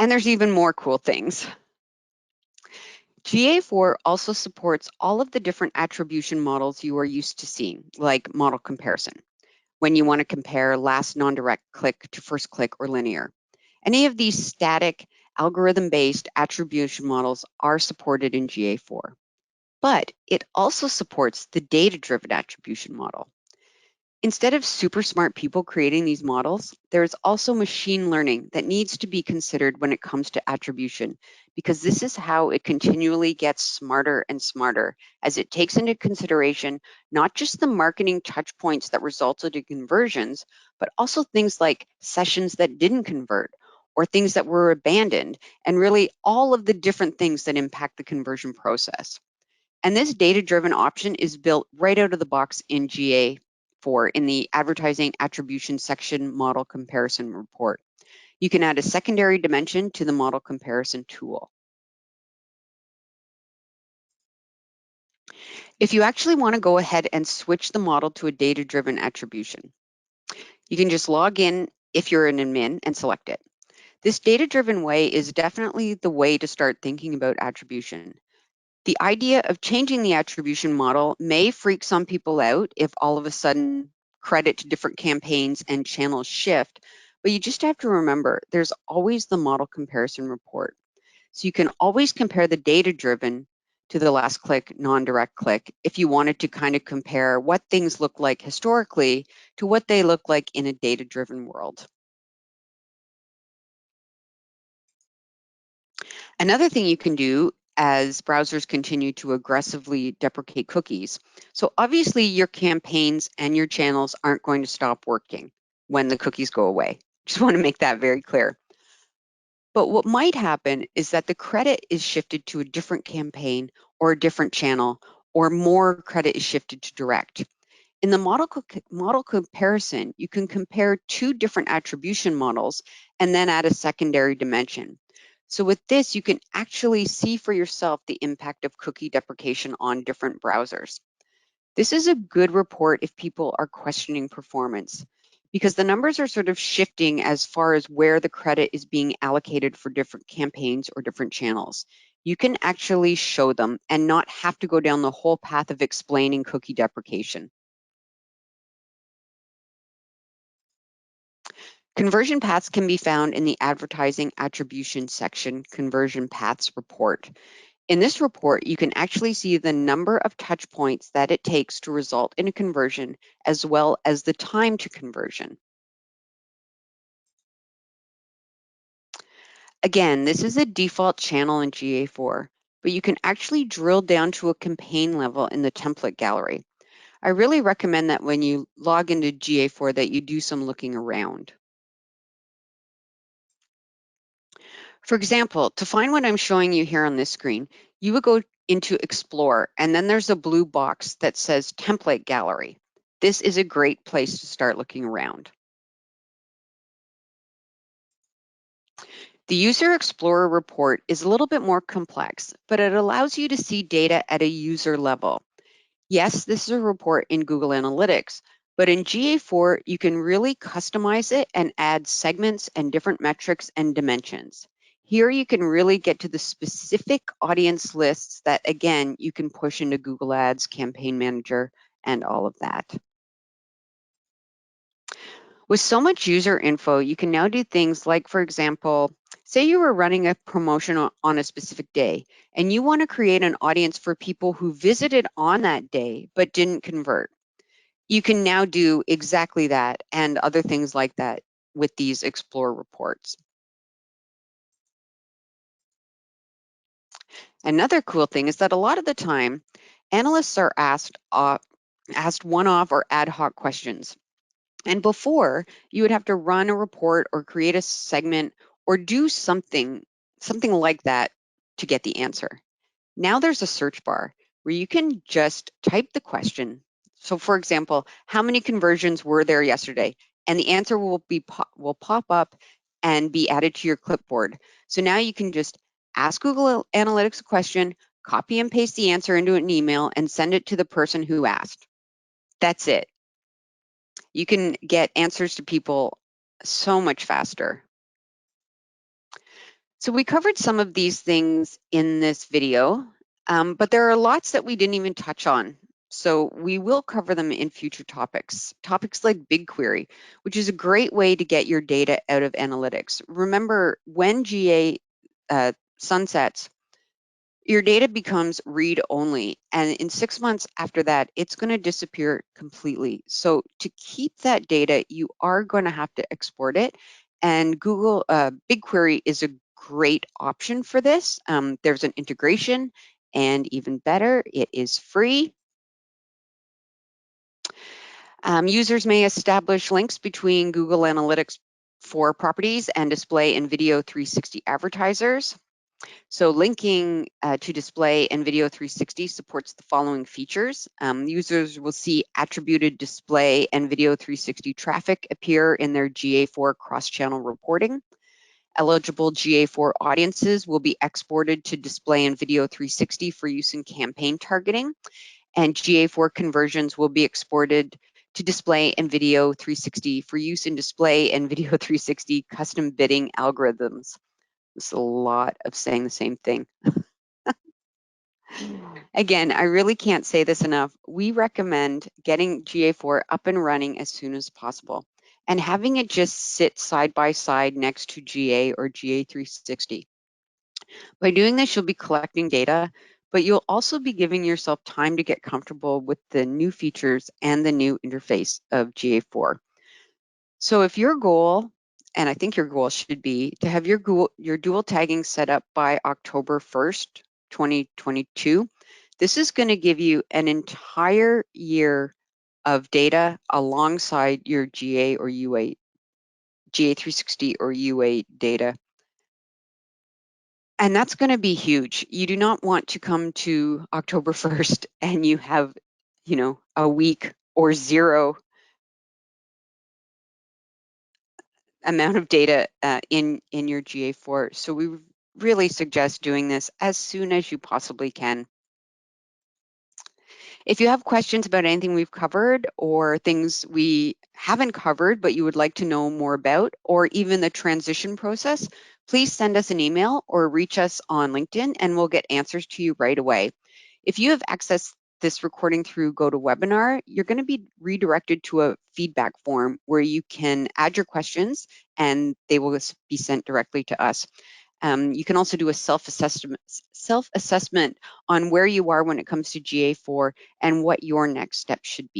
And there's even more cool things. GA4 also supports all of the different attribution models you are used to seeing, like model comparison, when you want to compare last non-direct click to first click or linear. Any of these static algorithm-based attribution models are supported in GA4, but it also supports the data-driven attribution model. Instead of super smart people creating these models, there's also machine learning that needs to be considered when it comes to attribution, because this is how it continually gets smarter and smarter as it takes into consideration not just the marketing touch points that resulted in conversions, but also things like sessions that didn't convert or things that were abandoned, and really all of the different things that impact the conversion process. And this data-driven option is built right out of the box in GA4 in the advertising attribution section model comparison report. You can add a secondary dimension to the model comparison tool. If you actually want to go ahead and switch the model to a data-driven attribution, you can just log in if you're an admin and select it. This data-driven way is definitely the way to start thinking about attribution. The idea of changing the attribution model may freak some people out if all of a sudden credit to different campaigns and channels shift, but you just have to remember there's always the model comparison report. So you can always compare the data-driven to the last click, non-direct click, if you wanted to kind of compare what things look like historically to what they look like in a data-driven world. Another thing you can do as browsers continue to aggressively deprecate cookies. So obviously your campaigns and your channels aren't going to stop working when the cookies go away. Just want to make that very clear. But what might happen is that the credit is shifted to a different campaign or a different channel, or more credit is shifted to direct. In the model comparison, you can compare two different attribution models and then add a secondary dimension. So with this, you can actually see for yourself the impact of cookie deprecation on different browsers. This is a good report if people are questioning performance, because the numbers are sort of shifting as far as where the credit is being allocated for different campaigns or different channels. You can actually show them and not have to go down the whole path of explaining cookie deprecation. Conversion paths can be found in the Advertising Attribution section Conversion Paths report. In this report, you can actually see the number of touch points that it takes to result in a conversion, as well as the time to conversion. Again, this is a default channel in GA4, but you can actually drill down to a campaign level in the template gallery. I really recommend that when you log into GA4 that you do some looking around. For example, to find what I'm showing you here on this screen, you would go into Explore, and then there's a blue box that says Template Gallery. This is a great place to start looking around. The User Explorer report is a little bit more complex, but it allows you to see data at a user level. Yes, this is a report in Google Analytics, but in GA4, you can really customize it and add segments and different metrics and dimensions. Here you can really get to the specific audience lists that, again, you can push into Google Ads, Campaign Manager, and all of that. With so much user info, you can now do things like, for example, say you were running a promotion on a specific day, and you want to create an audience for people who visited on that day but didn't convert. You can now do exactly that and other things like that with these Explore reports. Another cool thing is that a lot of the time, analysts are asked one-off or ad hoc questions. And before, you would have to run a report or create a segment or do something like that to get the answer. Now there's a search bar where you can just type the question. So for example, how many conversions were there yesterday? And the answer will pop up and be added to your clipboard. So now you can just ask Google Analytics a question, copy and paste the answer into an email, and send it to the person who asked. That's it. You can get answers to people so much faster. So we covered some of these things in this video, but there are lots that we didn't even touch on. So we will cover them in future topics. Topics like BigQuery, which is a great way to get your data out of analytics. Remember, when GA sunsets, your data becomes read-only, and in 6 months after that, it's going to disappear completely. So to keep that data, you are going to have to export it, and Google BigQuery is a great option for this. There's an integration, and even better, it is free. Users may establish links between Google Analytics for properties and display and video 360 advertisers. So linking to display and video 360 supports the following features. Users will see attributed display and video 360 traffic appear in their GA4 cross-channel reporting. Eligible GA4 audiences will be exported to display and video 360 for use in campaign targeting. And GA4 conversions will be exported to display and video 360 for use in display and video 360 custom bidding algorithms. It's a lot of saying the same thing. Again, I really can't say this enough. We recommend getting GA4 up and running as soon as possible and having it just sit side by side next to GA or GA360. By doing this, you'll be collecting data, but you'll also be giving yourself time to get comfortable with the new features and the new interface of GA4. So if your goal, and I think your goal should be to have your dual tagging set up by October 1st, 2022, this is going to give you an entire year of data alongside your GA or UA, GA360 or UA data. And that's going to be huge. You do not want to come to October 1st and you have, a week or zero amount of data in your GA4. So we really suggest doing this as soon as you possibly can. If you have questions about anything we've covered or things we haven't covered but you would like to know more about, or even the transition process, please send us an email or reach us on LinkedIn and we'll get answers to you right away. If you have accessed this recording through GoToWebinar, you're going to be redirected to a feedback form where you can add your questions and they will be sent directly to us. You can also do a self-assessment on where you are when it comes to GA4 and what your next step should be.